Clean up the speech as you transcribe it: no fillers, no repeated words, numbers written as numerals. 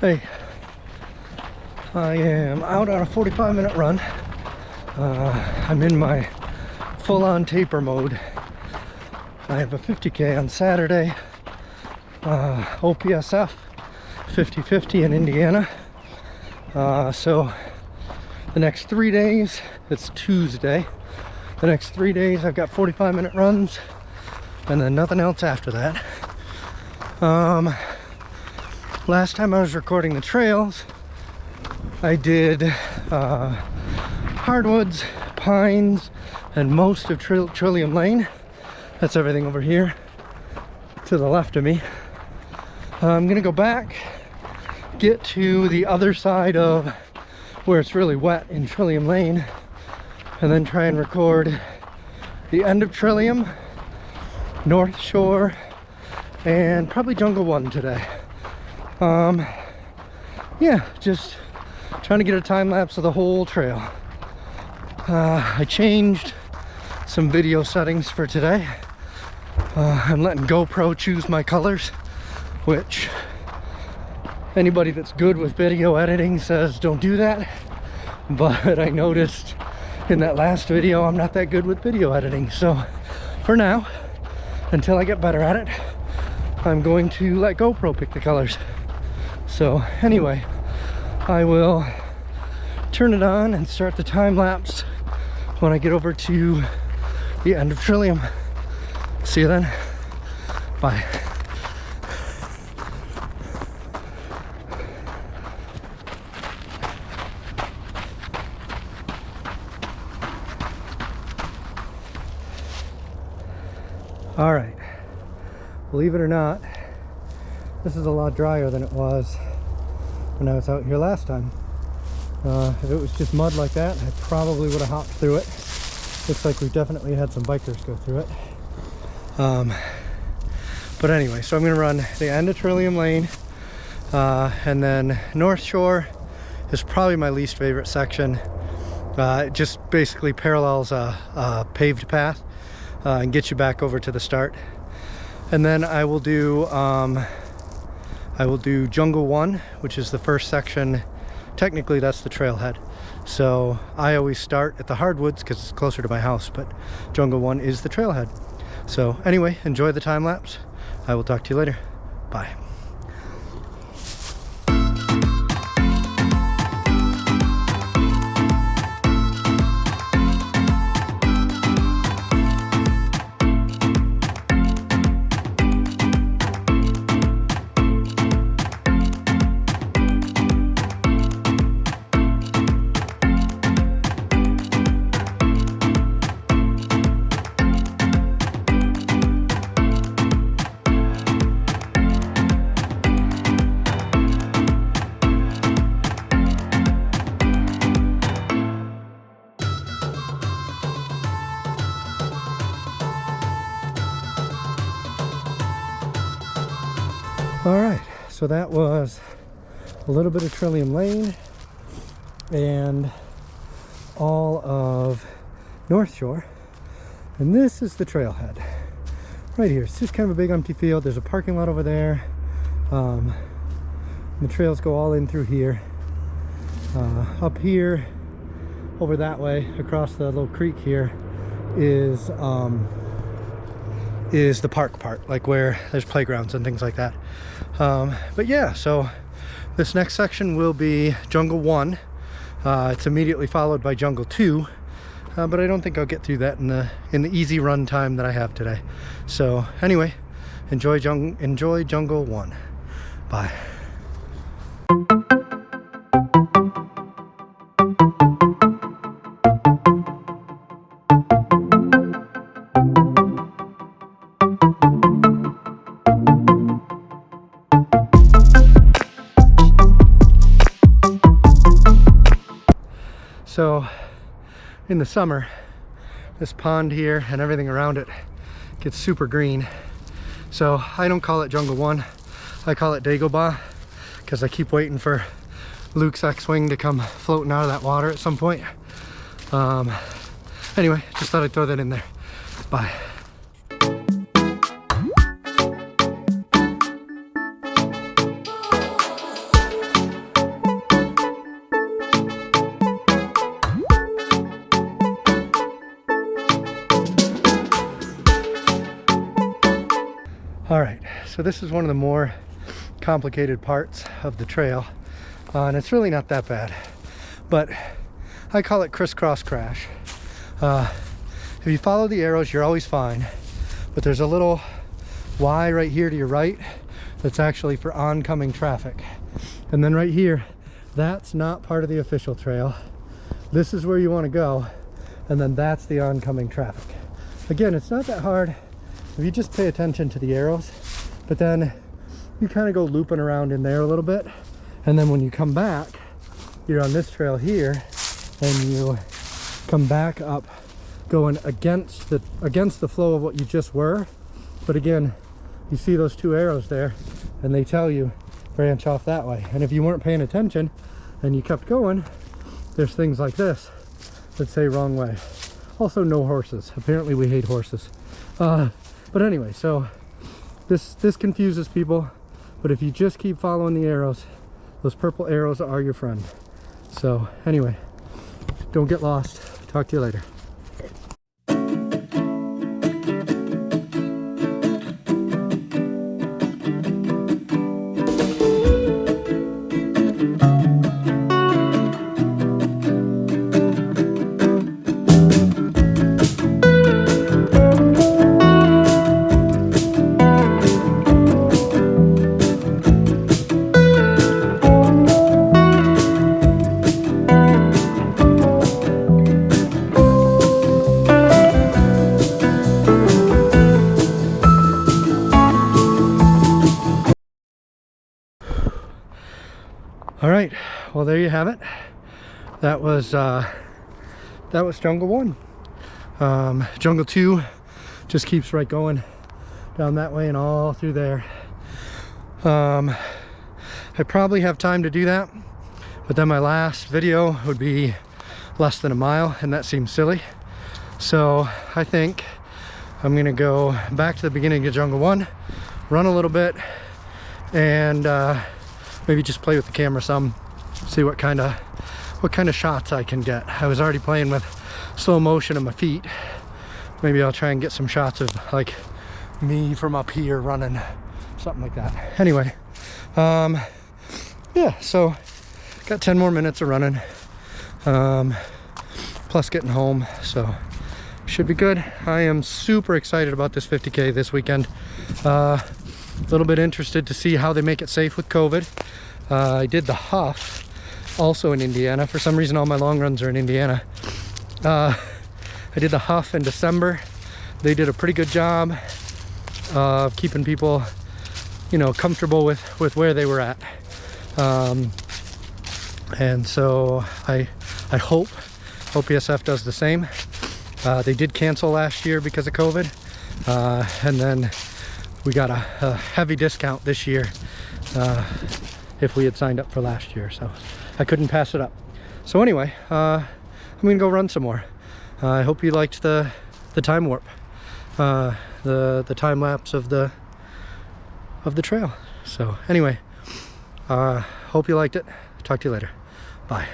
Hey, I am out on a 45-minute run. I'm in my full-on taper mode. I have a 50K on Saturday, OPSF 50-50 in Indiana. So the next 3 days, it's Tuesday. The next 3 days I've got 45-minute runs and then nothing else after that. Last time I was recording the trails, I did hardwoods, pines, and most of Trillium Lane. That's everything over here to the left of me. I'm gonna go back, get to the other side of where it's really wet in Trillium Lane, and then try and record the end of Trillium, North Shore, and probably Jungle 1 today. Yeah, just trying to get a time lapse of the whole trail. I changed some video settings for today. I'm letting GoPro choose my colors, which anybody that's good with video editing says don't do that. But I noticed in that last video I'm not that good with video editing. So for now, until I get better at it, I'm going to let GoPro pick the colors. So anyway, I will turn it on and start the time lapse when I get over to the end of Trillium. See you then. Bye. All right, believe it or not, this is a lot drier than it was when I was out here last time. If it was just mud like that, I probably would have hopped through it. Looks like we definitely had some bikers go through it. But anyway, so I'm gonna run the end of Trillium Lane, and then North Shore is probably my least favorite section. It just basically parallels a paved path and gets you back over to the start. And then I will do Jungle 1, which is the first section. Technically that's the trailhead, so I always start at the hardwoods because it's closer to my house, but Jungle 1 is the trailhead. So anyway, enjoy the time lapse. I will talk to you later. Bye. All right, so that was a little bit of Trillium Lane and all of North Shore, and this is the trailhead right here. It's just kind of a big empty field. There's a parking lot over there. The trails go all in through here. Up here, over that way, across the little creek here, is the park part, like where there's playgrounds and things like that. But yeah, so this next section will be Jungle 1. It's immediately followed by Jungle 2, but I don't think I'll get through that in the easy run time that I have today. So anyway, enjoy Jungle 1. Bye. So in the summer, this pond here and everything around it gets super green. So I don't call it Jungle 1, I call it Dagobah, because I keep waiting for Luke's X-Wing to come floating out of that water at some point. Anyway, just thought I'd throw that in there. Bye. so this is one of the more complicated parts of the trail, and it's really not that bad, but I call it crisscross crash. If you follow the arrows, you're always fine, but there's a little Y right here to your right that's actually for oncoming traffic, and then right here, that's not part of the official trail. This is where you want to go, and then that's the oncoming traffic. Again, it's not that hard if you just pay attention to the arrows, but then you kind of go looping around in there a little bit, and then when you come back, you're on this trail here, and you come back up going against the flow of what you just were. But again, you see those two arrows there, and they tell you branch off that way. And if you weren't paying attention and you kept going, there's things like this that say wrong way. Also, no horses. Apparently we hate horses. But anyway, so this confuses people, but if you just keep following the arrows, those purple arrows are your friend. So anyway, don't get lost. Talk to you later. All right, well, there you have it. That was jungle 1. Jungle 2 just keeps right going down that way and all through there. I probably have time to do that, but then my last video would be less than a mile, and that seems silly. So I think I'm gonna go back to the beginning of jungle 1, run a little bit, and maybe just play with the camera some, see what kind of shots I can get. I was already playing with slow motion of my feet. Maybe I'll try and get some shots of like me from up here running, something like that. Anyway, yeah, so got 10 more minutes of running, plus getting home, so should be good. I am super excited about this 50K this weekend. A little bit interested to see how they make it safe with COVID. I did the Huff also in Indiana. For some reason all my long runs are in Indiana. I did the Huff in December. They did a pretty good job of keeping people, you know, comfortable with where they were at. And so I hope OPSF does the same. They did cancel last year because of COVID, and then we got a heavy discount this year if we had signed up for last year, so I couldn't pass it up. So anyway, I'm gonna go run some more. I hope you liked the time warp, the time lapse of the trail. So anyway, hope you liked it. Talk to you later. Bye.